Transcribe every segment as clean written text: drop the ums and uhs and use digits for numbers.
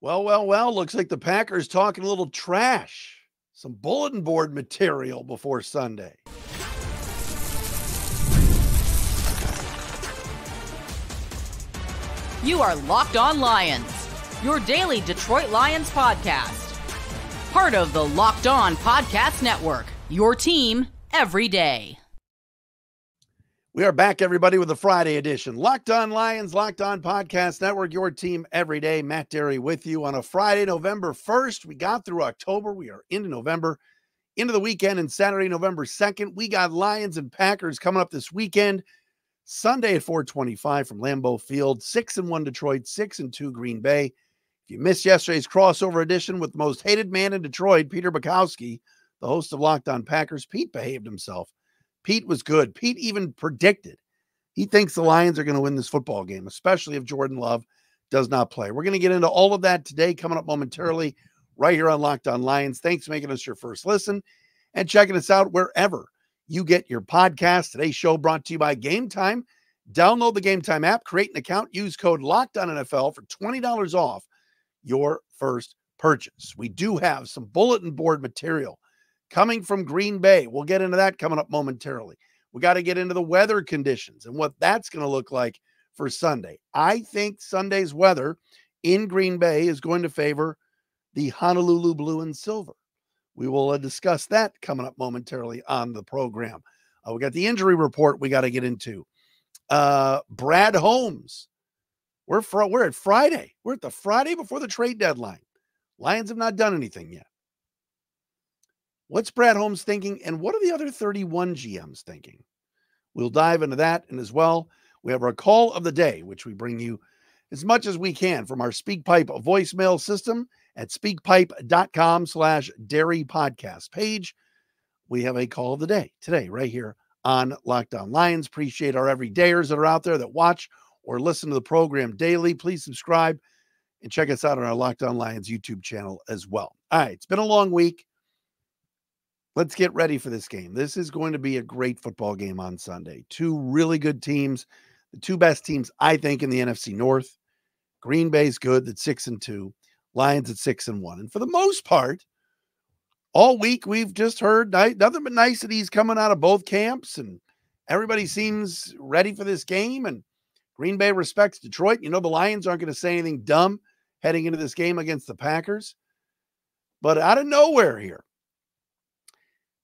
Well, looks like the Packers talking a little trash. Some bulletin board material before Sunday. You are Locked On Lions, your daily Detroit Lions podcast. Part of the Locked On Podcast Network, your team every day. We are back, everybody, with the Friday edition. Locked On Lions, Locked On Podcast Network, your team every day. Matt Dery with you on a Friday, November 1st. We got through October. We are into November, into the weekend, and Saturday, November 2nd. We got Lions and Packers coming up this weekend. Sunday at 4:25 from Lambeau Field. 6-1 Detroit, 6-2 Green Bay. If you missed yesterday's crossover edition with the most hated man in Detroit, Peter Bukowski, the host of Locked On Packers, Pete behaved himself. Pete was good. Pete even predicted. He thinks the Lions are going to win this football game, especially if Jordan Love does not play. We're going to get into all of that today, coming up momentarily, right here on Locked On Lions. Thanks for making us your first listen and checking us out wherever you get your podcast. Today's show brought to you by Game Time. Download the Game Time app, create an account, use code LOCKEDONNFL for $20 off your first purchase. We do have some bulletin board material coming from Green Bay. We'll get into that coming up momentarily. We got to get into the weather conditions and what that's going to look like for Sunday. I think Sunday's weather in Green Bay is going to favor the Honolulu blue and silver. We will discuss that coming up momentarily on the program. We got the injury report we got to get into. Brad Holmes. We're at Friday. We're at the Friday before the trade deadline. Lions have not done anything yet. What's Brad Holmes thinking, and what are the other 31 GMs thinking? We'll dive into that, and as well, we have our call of the day, which we bring you as much as we can from our SpeakPipe voicemail system at speakpipe.com/Dery podcast page. We have a call of the day today, right here on Locked On Lions. Appreciate our everydayers that are out there that watch or listen to the program daily. Please subscribe and check us out on our Locked On Lions YouTube channel as well. All right, it's been a long week. Let's get ready for this game. This is going to be a great football game on Sunday. Two really good teams, the two best teams, I think, in the NFC North. Green Bay's good, that's 6-2. Lions at 6-1. And for the most part, all week we've just heard nothing but niceties coming out of both camps, and everybody seems ready for this game, and Green Bay respects Detroit. You know, the Lions aren't going to say anything dumb heading into this game against the Packers. But out of nowhere here,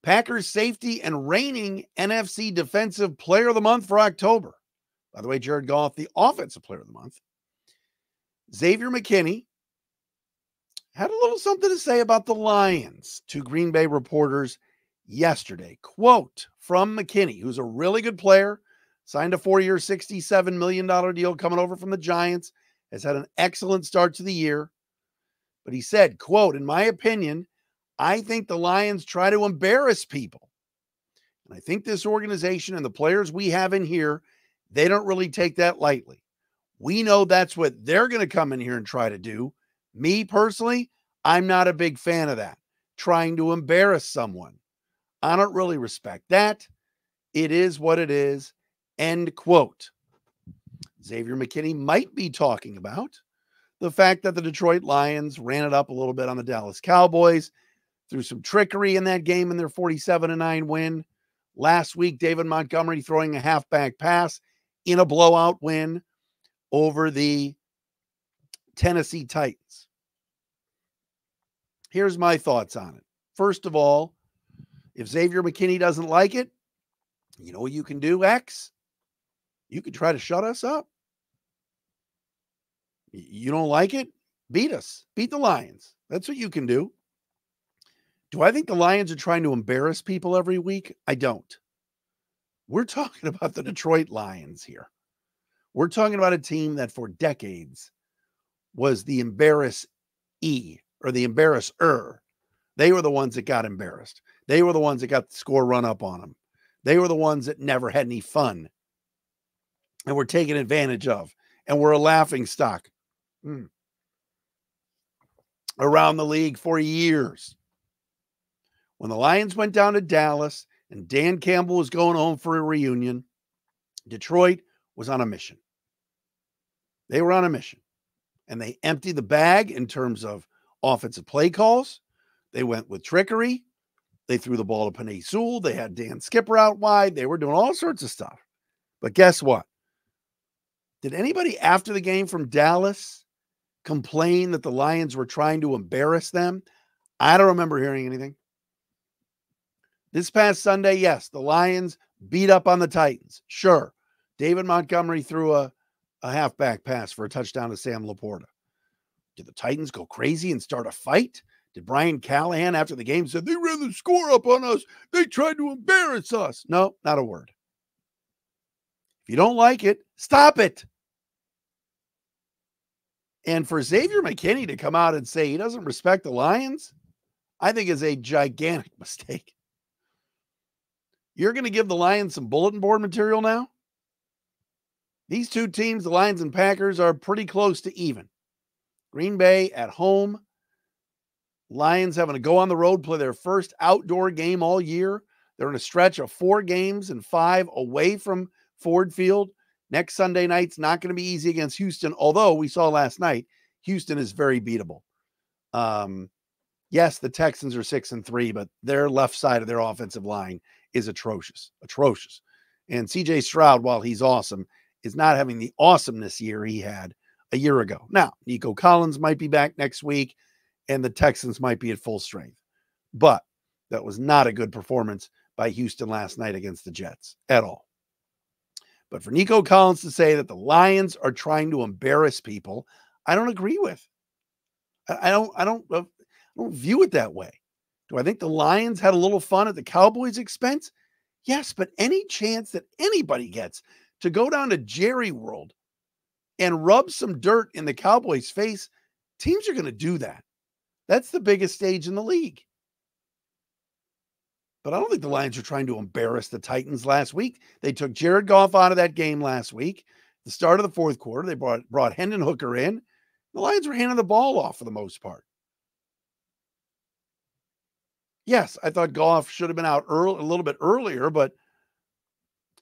Packers safety and reigning NFC Defensive Player of the Month for October. By the way, Jared Goff, the Offensive Player of the Month. Xavier McKinney had a little something to say about the Lions to Green Bay reporters yesterday. Quote from McKinney, who's a really good player, signed a 4-year, $67 million deal coming over from the Giants, has had an excellent start to the year. But he said, quote, "In my opinion, I think the Lions try to embarrass people. And I think this organization and the players we have in here, they don't really take that lightly. We know that's what they're going to come in here and try to do. Me personally, I'm not a big fan of that. Trying to embarrass someone. I don't really respect that. It is what it is." End quote. Xavier McKinney might be talking about the fact that the Detroit Lions ran it up a little bit on the Dallas Cowboys through some trickery in that game in their 47-9 win. Last week, David Montgomery throwing a halfback pass in a blowout win over the Tennessee Titans. Here's my thoughts on it. First of all, if Xavier McKinney doesn't like it, you know what you can do, X? You can try to shut us up. You don't like it? Beat us. Beat the Lions. That's what you can do. Do I think the Lions are trying to embarrass people every week? I don't. We're talking about the Detroit Lions here. We're talking about a team that for decades was the embarrass-e or the embarrasser. They were the ones that got embarrassed. They were the ones that got the score run up on them. They were the ones that never had any fun and were taken advantage of and were a laughing stock around the league for years. When the Lions went down to Dallas and Dan Campbell was going home for a reunion, Detroit was on a mission. They were on a mission. and they emptied the bag in terms of offensive play calls. They went with trickery. They threw the ball to Penei Sewell. They had Dan Skipper out wide. They were doing all sorts of stuff. But guess what? Did anybody after the game from Dallas complain that the Lions were trying to embarrass them? I don't remember hearing anything. This past Sunday, yes, the Lions beat up on the Titans. Sure. David Montgomery threw a halfback pass for a touchdown to Sam Laporta. Did the Titans go crazy and start a fight? Did Brian Callahan after the game said they ran the score up on us? They tried to embarrass us. No, not a word. If you don't like it, stop it. And for Xavier McKinney to come out and say he doesn't respect the Lions, I think is a gigantic mistake. You're going to give the Lions some bulletin board material now? These two teams, the Lions and Packers, are pretty close to even. Green Bay at home. Lions having to go on the road, play their first outdoor game all year. They're in a stretch of 4 games and 5 away from Ford Field. Next Sunday night's not going to be easy against Houston, although we saw last night, Houston is very beatable. Yes, the Texans are 6-3, but their left side of their offensive line is atrocious. And CJ Stroud, while he's awesome, is not having the awesomeness year he had a year ago. Now, Nico Collins might be back next week, and the Texans might be at full strength. But that was not a good performance by Houston last night against the Jets at all. But for Nico Collins to say that the Lions are trying to embarrass people, I don't agree with. I don't view it that way. Do I think the Lions had a little fun at the Cowboys' expense? Yes, but any chance that anybody gets to go down to Jerry World and rub some dirt in the Cowboys' face, teams are going to do that. That's the biggest stage in the league. But I don't think the Lions are trying to embarrass the Titans last week. They took Jared Goff out of that game last week. The start of the fourth quarter, they brought Hendon Hooker in. The Lions were handing the ball off for the most part. Yes, I thought Goff should have been out a little bit earlier, but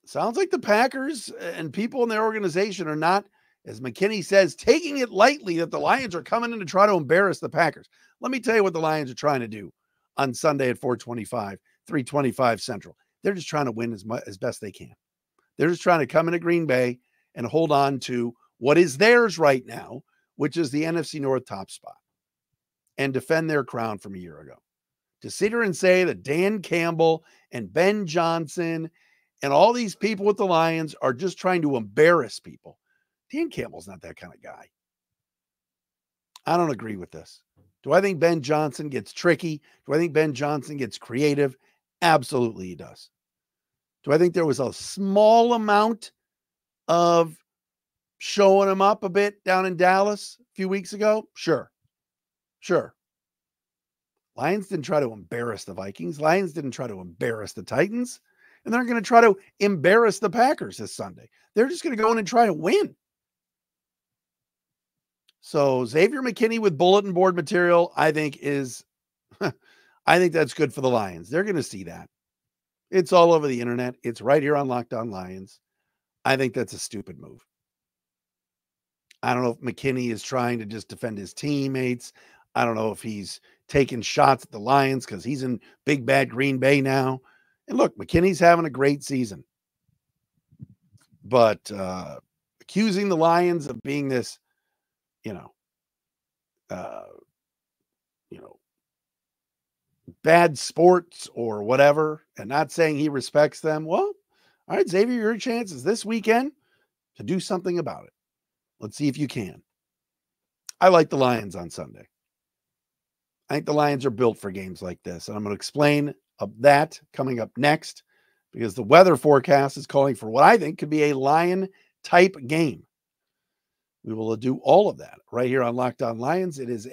it sounds like the Packers and people in their organization are not, as McKinney says, taking it lightly that the Lions are coming in to try to embarrass the Packers. Let me tell you what the Lions are trying to do on Sunday at 425, 325 Central. They're just trying to win as best they can. They're just trying to come into Green Bay and hold on to what is theirs right now, which is the NFC North top spot, and defend their crown from a year ago. To sit here and say that Dan Campbell and Ben Johnson and all these people with the Lions are just trying to embarrass people. Dan Campbell's not that kind of guy. I don't agree with this. Do I think Ben Johnson gets tricky? Do I think Ben Johnson gets creative? Absolutely he does. Do I think there was a small amount of showing him up a bit down in Dallas a few weeks ago? Sure. Lions didn't try to embarrass the Vikings. Lions didn't try to embarrass the Titans. And they're going to try to embarrass the Packers this Sunday. They're just going to go in and try to win. So Xavier McKinney with bulletin board material, I think that's good for the Lions. They're going to see that. It's all over the internet. It's right here on Locked On Lions. I think that's a stupid move. I don't know if McKinney is trying to just defend his teammates. I don't know if he's taking shots at the Lions because he's in big bad Green Bay now. And look, McKinney's having a great season. But accusing the Lions of being this, bad sports or whatever, and not saying he respects them. Well, all right, Xavier, your chance is this weekend to do something about it. Let's see if you can. I like the Lions on Sunday. I think the Lions are built for games like this, and I'm going to explain that coming up next because the weather forecast is calling for what I think could be a Lion-type game. We will do all of that right here on Locked On Lions. It is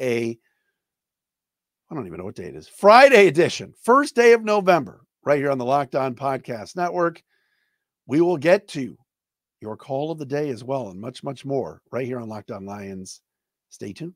I don't even know what day it is. Friday edition, first day of November, right here on the Locked On Podcast Network. We will get to your call of the day as well and much, much more right here on Locked On Lions. Stay tuned.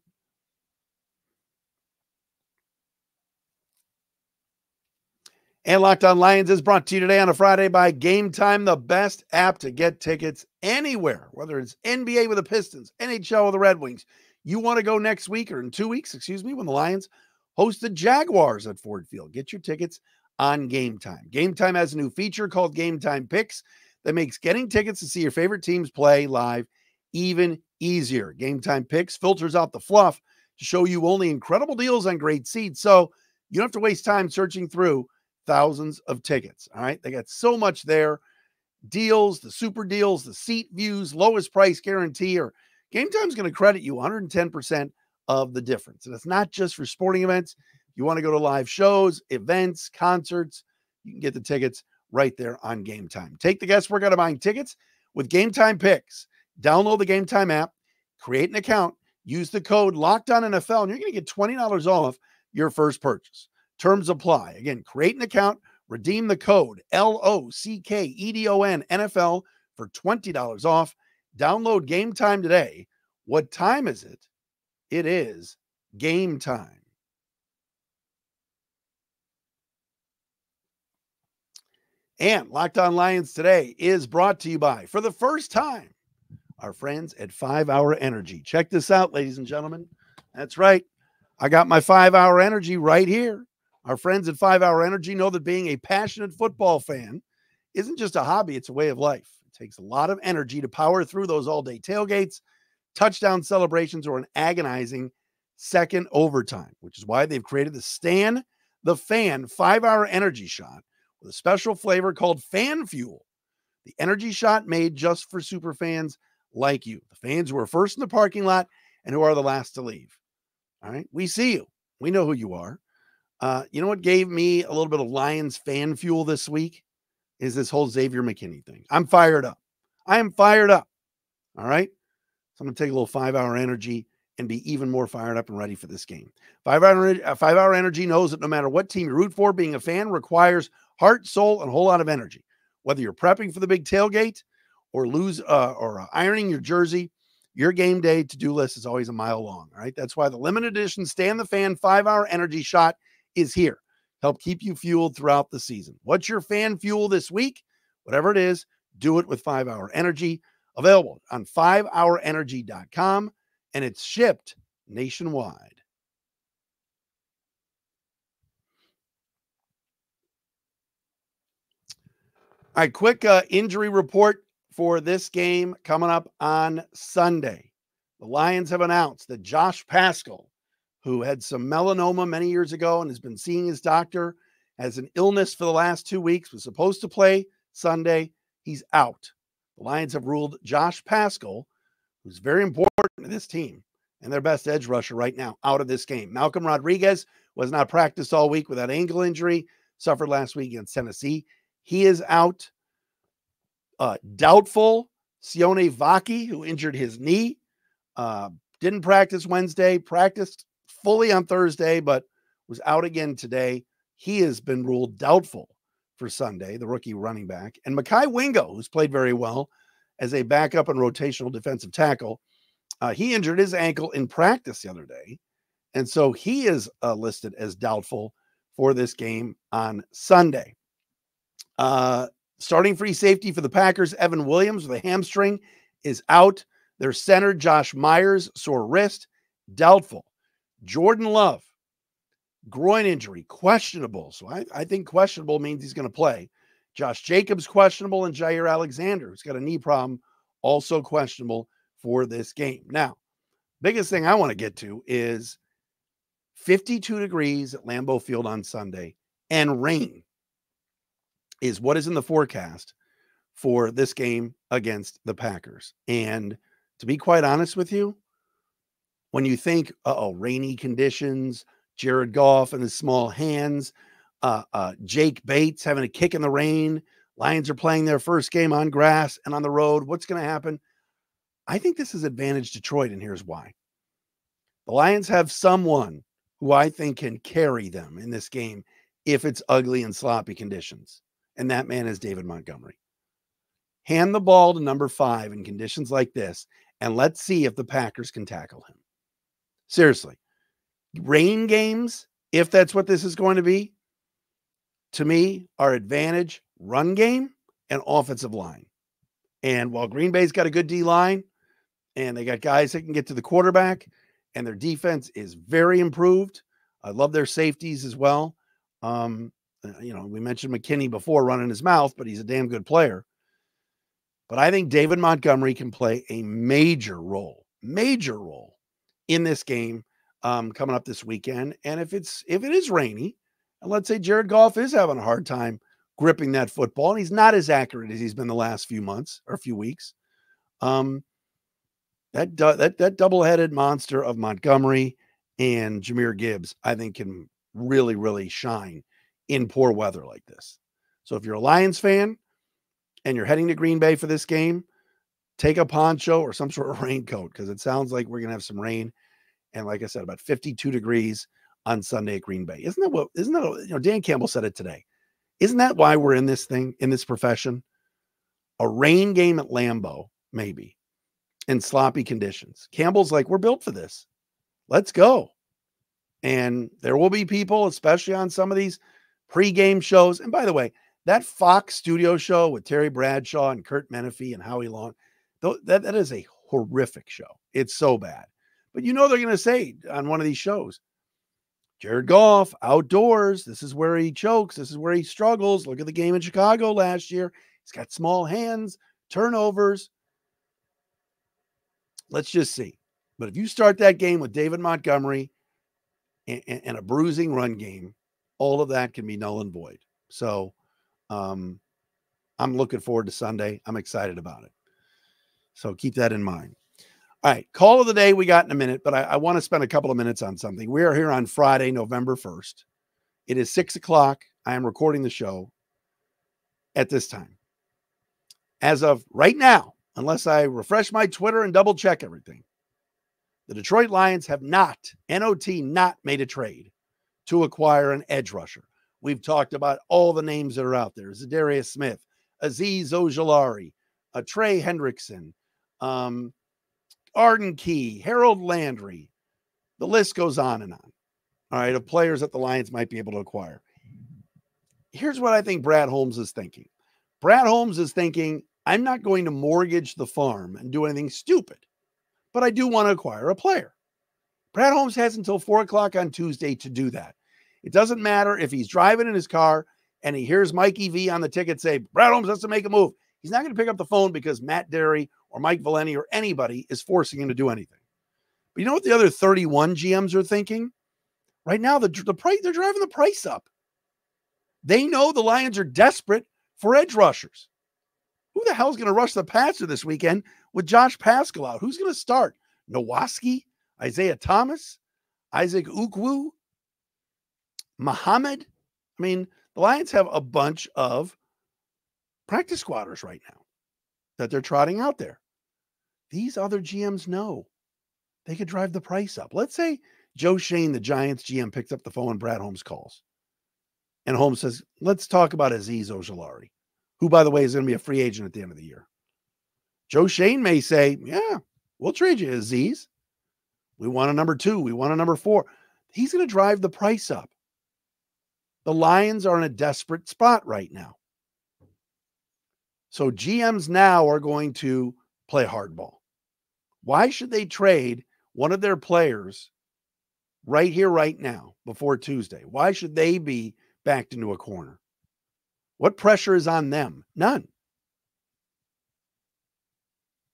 And Locked On Lions is brought to you today on a Friday by Game Time, the best app to get tickets anywhere, whether it's NBA with the Pistons, NHL with the Red Wings, You want to go next week or in 2 weeks, when the Lions host the Jaguars at Ford Field. Get your tickets on Game Time. Game Time has a new feature called Game Time Picks that makes getting tickets to see your favorite teams play live even easier. Game Time Picks filters out the fluff to show you only incredible deals on great seats, so you don't have to waste time searching through thousands of tickets. All right, they got so much there. Deals, the super deals, the seat views, lowest price guarantee, or Game Time's going to credit you 110% of the difference. And it's not just for sporting events. You want to go to live shows, events, concerts, you can get the tickets right there on Game Time. Take the guesswork out of buying tickets with Game Time Picks. Download the Game Time app, create an account, use the code LOCKEDONNFL, and you're going to get $20 off your first purchase. Terms apply. Again, create an account, redeem the code LOCKEDON NFL for $20 off. Download Game Time today. What time is it? It is game time. And Locked On Lions today is brought to you by, for the first time, our friends at 5 Hour Energy. Check this out, ladies and gentlemen. That's right. I got my 5 Hour Energy right here. Our friends at 5 Hour Energy know that being a passionate football fan isn't just a hobby, it's a way of life. It takes a lot of energy to power through those all-day tailgates, touchdown celebrations, or an agonizing second overtime, which is why they've created the Stan the Fan 5 Hour Energy Shot with a special flavor called Fan Fuel. The energy shot made just for super fans like you, the fans who are first in the parking lot and who are the last to leave. All right, we see you. We know who you are. You know what gave me a little bit of Lions fan fuel this week is this whole Xavier McKinney thing. I'm fired up. I am fired up. All right. So I'm going to take a little 5 Hour Energy and be even more fired up and ready for this game. 5 Hour Energy knows that no matter what team you root for, being a fan requires heart, soul, and a whole lot of energy. Whether you're prepping for the big tailgate or ironing your jersey, your game day to-do list is always a mile long. All right. That's why the limited edition Stan the Fan 5 Hour Energy Shot is here to help keep you fueled throughout the season. What's your fan fuel this week? Whatever it is, do it with 5 Hour Energy. Available on 5hourenergy.com, and it's shipped nationwide. All right, quick injury report for this game coming up on Sunday. The Lions have announced that Josh Paschal, who had some melanoma many years ago and has been seeing his doctor, has an illness for the last 2 weeks, was supposed to play Sunday. He's out. The Lions have ruled Josh Paschal, who's very important to this team and their best edge rusher right now, out of this game. Malcolm Rodriguez was not practiced all week with that ankle injury, suffered last week against Tennessee. He is out. Doubtful, Sione Vaki, who injured his knee, didn't practice Wednesday, practiced fully on Thursday, but was out again today. He has been ruled doubtful for Sunday, the rookie running back. And Mekhi Wingo, who's played very well as a backup and rotational defensive tackle, he injured his ankle in practice the other day. And so he is listed as doubtful for this game on Sunday. Starting free safety for the Packers, Evan Williams with a hamstring is out. Their center, Josh Myers, sore wrist, doubtful. Jordan Love, groin injury, questionable. So I think questionable means he's going to play. Josh Jacobs, questionable, and Jair Alexander, who's got a knee problem, also questionable for this game. Now, biggest thing I want to get to is 52 degrees at Lambeau Field on Sunday and rain is what is in the forecast for this game against the Packers. And to be quite honest with you, when you think, rainy conditions, Jared Goff and his small hands, Jake Bates having a kick in the rain, Lions are playing their first game on grass and on the road, what's going to happen? I think this is advantage Detroit, and here's why. The Lions have someone who I think can carry them in this game if it's ugly and sloppy conditions. And that man is David Montgomery. Hand the ball to number 5 in conditions like this, and let's see if the Packers can tackle him. Seriously, rain games, if that's what this is going to be, to me, are advantage run game and offensive line. And while Green Bay's got a good D line and they got guys that can get to the quarterback, and their defense is very improved. I love their safeties as well. We mentioned McKinney before running his mouth, but he's a damn good player. But I think David Montgomery can play a major role in this game coming up this weekend. And if it is rainy, and let's say Jared Goff is having a hard time gripping that football, and he's not as accurate as he's been the last few months or few weeks, that double-headed monster of Montgomery and Jahmyr Gibbs, I think, can really, really shine in poor weather like this. So if you're a Lions fan and you're heading to Green Bay for this game, take a poncho or some sort of raincoat, because it sounds like we're going to have some rain. And like I said, about 52 degrees on Sunday at Green Bay. Isn't that Dan Campbell said it today. Isn't that why we're in this thing, in this profession? A rain game at Lambeau, maybe, in sloppy conditions. Campbell's like, we're built for this. Let's go. And there will be people, especially on some of these pregame shows. And by the way, that Fox studio show with Terry Bradshaw and Kurt Menefee and Howie Long, that is a horrific show. It's so bad. But they're going to say on one of these shows, Jared Goff, outdoors, this is where he chokes. This is where he struggles. Look at the game in Chicago last year. He's got small hands, turnovers. Let's just see. But if you start that game with David Montgomery and a bruising run game, all of that can be null and void. So I'm looking forward to Sunday. I'm excited about it. So keep that in mind. All right, call of the day we got in a minute, but I want to spend a couple of minutes on something. We are here on Friday, November 1st. It is 6 o'clock. I am recording the show at this time. As of right now, unless I refresh my Twitter and double check everything, the Detroit Lions have not made a trade to acquire an edge rusher. We've talked about all the names that are out there. Zadarius Smith, Azeez Ojulari, Trey Hendrickson, Arden Key, Harold Landry. The list goes on and on. All right, of players that the Lions might be able to acquire. Here's what I think Brad Holmes is thinking. Brad Holmes is thinking, I'm not going to mortgage the farm and do anything stupid, but I do want to acquire a player. Brad Holmes has until 4 o'clock on Tuesday to do that. It doesn't matter if he's driving in his car and he hears Mikey V on the ticket say, Brad Holmes has to make a move. He's not going to pick up the phone because Matt Dery or Mike Valeni or anybody is forcing him to do anything. But you know what the other 31 GMs are thinking? Right now, the price, they're driving the price up. They know the Lions are desperate for edge rushers. Who the hell is going to rush the passer this weekend with Josh Paschal out? Who's going to start? Nowaski, Isaiah Thomas, Isaac Ukwu, Muhammad. I mean, the Lions have a bunch of practice squatters right now that they're trotting out there. These other GMs know they could drive the price up. Let's say Joe Shane, the Giants GM, picks up the phone and Brad Holmes calls. And Holmes says, let's talk about Azeez Ojulari, who, by the way, is going to be a free agent at the end of the year. Joe Shane may say, yeah, we'll trade you, Azeez. We want a number 2. We want a number 4. He's going to drive the price up. The Lions are in a desperate spot right now. So GMs now are going to play hardball. Why should they trade one of their players right here, right now, before Tuesday? Why should they be backed into a corner? What pressure is on them? None.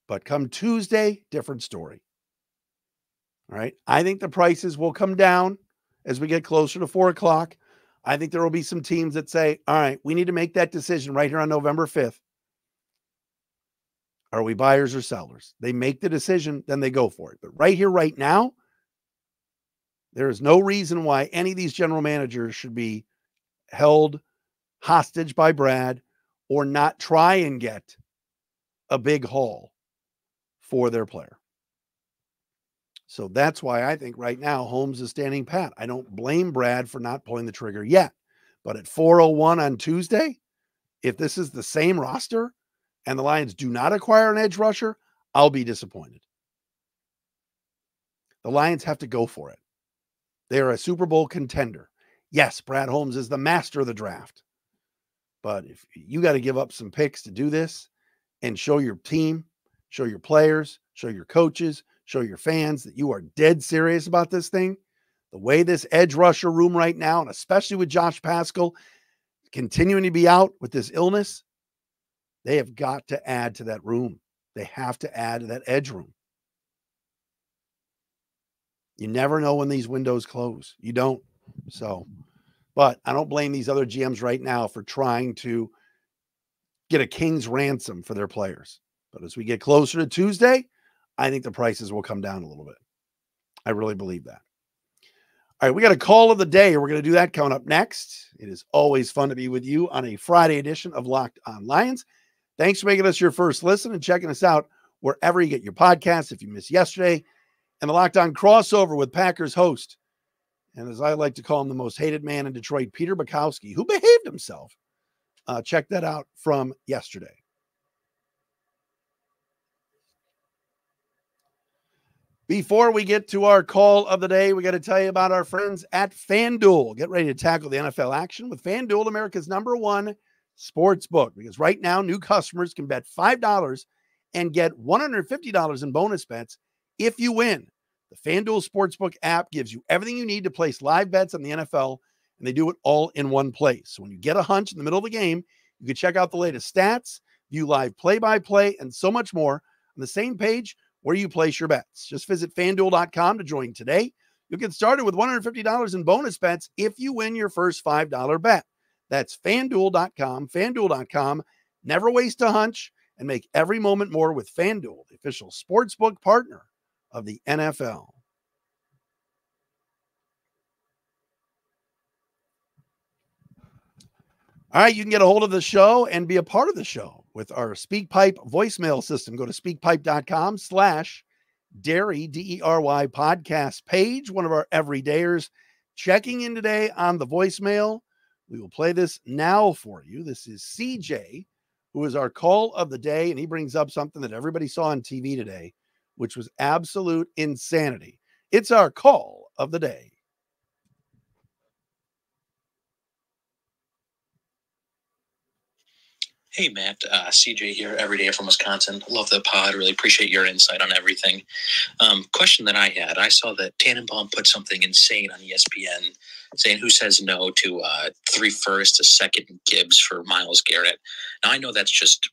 But come Tuesday, different story. All right. I think the prices will come down as we get closer to 4 o'clock. I think there will be some teams that say, all right, we need to make that decision right here on November 5th. Are we buyers or sellers? They make the decision, then they go for it. But right here, right now, there is no reason why any of these general managers should be held hostage by Brad or not try and get a big haul for their player. So that's why I think right now Holmes is standing pat. I don't blame Brad for not pulling the trigger yet. But at 4:01 on Tuesday, if this is the same roster and the Lions do not acquire an edge rusher, I'll be disappointed. The Lions have to go for it. They are a Super Bowl contender. Yes, Brad Holmes is the master of the draft. But if you got to give up some picks to do this and show your team, show your players, show your coaches, show your fans that you are dead serious about this thing. The way this edge rusher room right now, and especially with Josh Paschal continuing to be out with this illness, they have got to add to that room. They have to add to that edge room. You never know when these windows close. You don't. So, but I don't blame these other GMs right now for trying to get a king's ransom for their players. But as we get closer to Tuesday, I think the prices will come down a little bit. I really believe that. All right, we got a call of the day. We're going to do that coming up next. It is always fun to be with you on a Friday edition of Locked On Lions. Thanks for making us your first listen and checking us out wherever you get your podcasts. If you missed yesterday, and the Locked On crossover with Packers host, and as I like to call him, the most hated man in Detroit, Peter Bukowski, who behaved himself. Check that out from yesterday. Before we get to our call of the day, we got to tell you about our friends at FanDuel. Get ready to tackle the NFL action with FanDuel, America's #1 sports book, because right now new customers can bet $5 and get $150 in bonus bets if you win. The FanDuel Sportsbook app gives you everything you need to place live bets on the NFL, and they do it all in one place. So when you get a hunch in the middle of the game, you can check out the latest stats, view live play-by-play, and so much more on the same page where you place your bets. Just visit FanDuel.com to join today. You'll get started with $150 in bonus bets if you win your first $5 bet. That's FanDuel.com, FanDuel.com. Never waste a hunch and make every moment more with FanDuel, the official sportsbook partner of the NFL. All right, you can get a hold of the show and be a part of the show with our SpeakPipe voicemail system. Go to speakpipe.com/Dery, Dery podcast page. One of our everydayers checking in today on the voicemail. We will play this now for you. This is CJ, who is our call of the day, and he brings up something that everybody saw on TV today, which was absolute insanity. It's our call of the day. Hey, Matt, CJ here, every day from Wisconsin. Love the pod. Really appreciate your insight on everything. Question that I had, I saw that Tannenbaum put something insane on ESPN saying who says no to 3 firsts, a second, and Gibbs for Myles Garrett. Now, I know that's just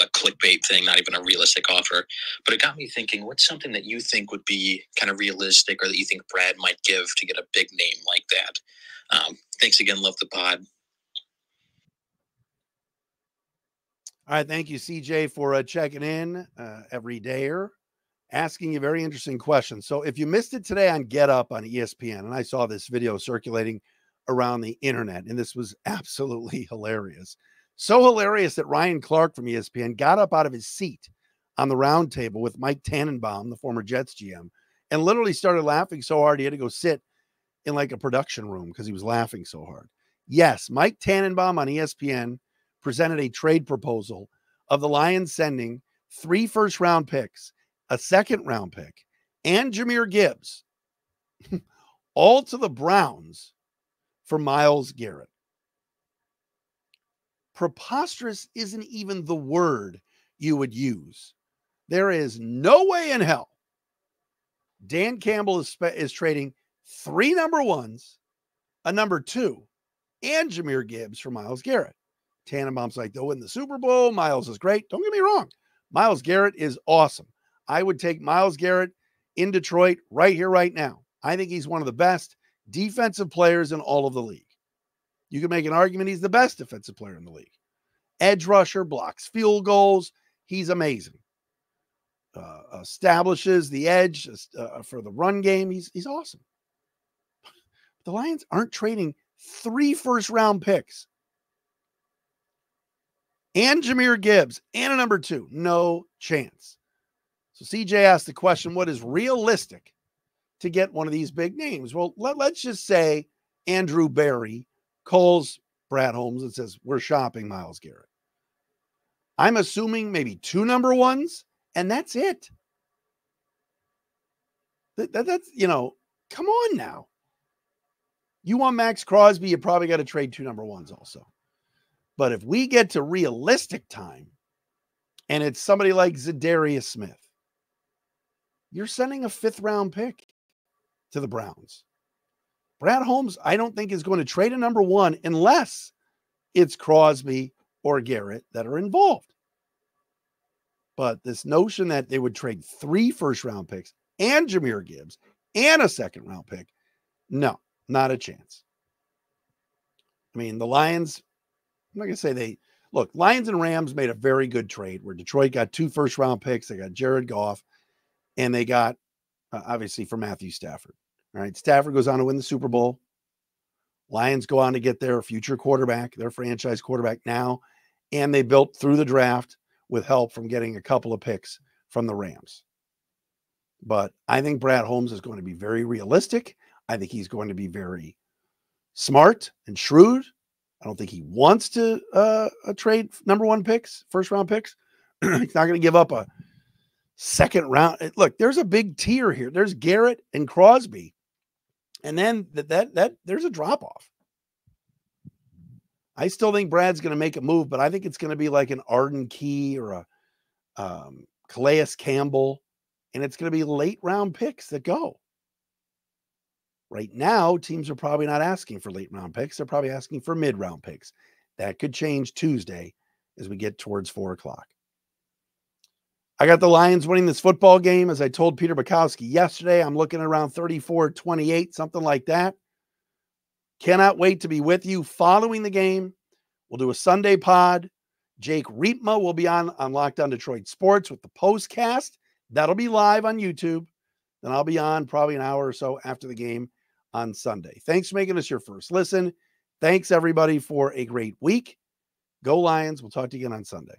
a clickbait thing, not even a realistic offer, but it got me thinking, what's something that you think would be kind of realistic or that you think Brad might give to get a big name like that? Thanks again. Love the pod. All right, thank you, CJ, for checking in every dayer, asking you very interesting questions. So if you missed it today on Get Up on ESPN, and I saw this video circulating around the internet, and this was absolutely hilarious. So hilarious that Ryan Clark from ESPN got up out of his seat on the round table with Mike Tannenbaum, the former Jets GM, and literally started laughing so hard he had to go sit in like a production room because he was laughing so hard. Yes, Mike Tannenbaum on ESPN presented a trade proposal of the Lions sending 3 first-round picks, a second-round pick, and Jahmyr Gibbs, all to the Browns for Myles Garrett. Preposterous isn't even the word you would use. There is no way in hell Dan Campbell is trading 3 number 1s, a number 2, and Jahmyr Gibbs for Myles Garrett. Tannenbaum's like, they'll win the Super Bowl. Myles is great. Don't get me wrong. Myles Garrett is awesome. I would take Myles Garrett in Detroit right here, right now. I think he's one of the best defensive players in all of the league. You can make an argument he's the best defensive player in the league. Edge rusher, blocks field goals. He's amazing. Establishes the edge for the run game. He's awesome. The Lions aren't trading 3 first-round picks and Jahmyr Gibbs and a number 2. No chance. So CJ asked the question, what is realistic to get one of these big names? Well, let's just say Andrew Berry calls Brad Holmes and says, we're shopping Myles Garrett. I'm assuming maybe 2 number 1s, and that's it. That's, come on now. You want Max Crosby, you probably got to trade 2 number 1s also. But if we get to realistic time, and it's somebody like Zadarius Smith, you're sending a 5th round pick to the Browns. Brad Holmes, I don't think, is going to trade a number 1 unless it's Crosby or Garrett that are involved. But this notion that they would trade 3 first-round picks and Jahmyr Gibbs and a 2nd-round pick, no, not a chance. I mean, the Lions, I'm not going to say look, Lions and Rams made a very good trade where Detroit got 2 first-round picks. They got Jared Goff, and they got, obviously, for Matthew Stafford. All right, Stafford goes on to win the Super Bowl. Lions go on to get their future quarterback, their franchise quarterback now, and they built through the draft with help from getting a couple of picks from the Rams. But I think Brad Holmes is going to be very realistic. I think he's going to be very smart and shrewd. I don't think he wants to trade number 1 picks, first-round picks. He's not going to give up a 2nd round. Look, there's a big tier here. There's Garrett and Crosby. And then that there's a drop-off. I still think Brad's going to make a move, but I think it's going to be like an Arden Key or a Calais Campbell, and it's going to be late-round picks that go. Right now, teams are probably not asking for late-round picks. They're probably asking for mid-round picks. That could change Tuesday as we get towards 4 o'clock. I got the Lions winning this football game. As I told Peter Bukowski yesterday, I'm looking at around 34-28, something like that. Cannot wait to be with you following the game. We'll do a Sunday pod. Jake Riepma will be on Locked On Detroit Sports with the postcast. That'll be live on YouTube. Then I'll be on probably an hour or so after the game on Sunday. Thanks for making us your first listen. Thanks, everybody, for a great week. Go Lions. We'll talk to you again on Sunday.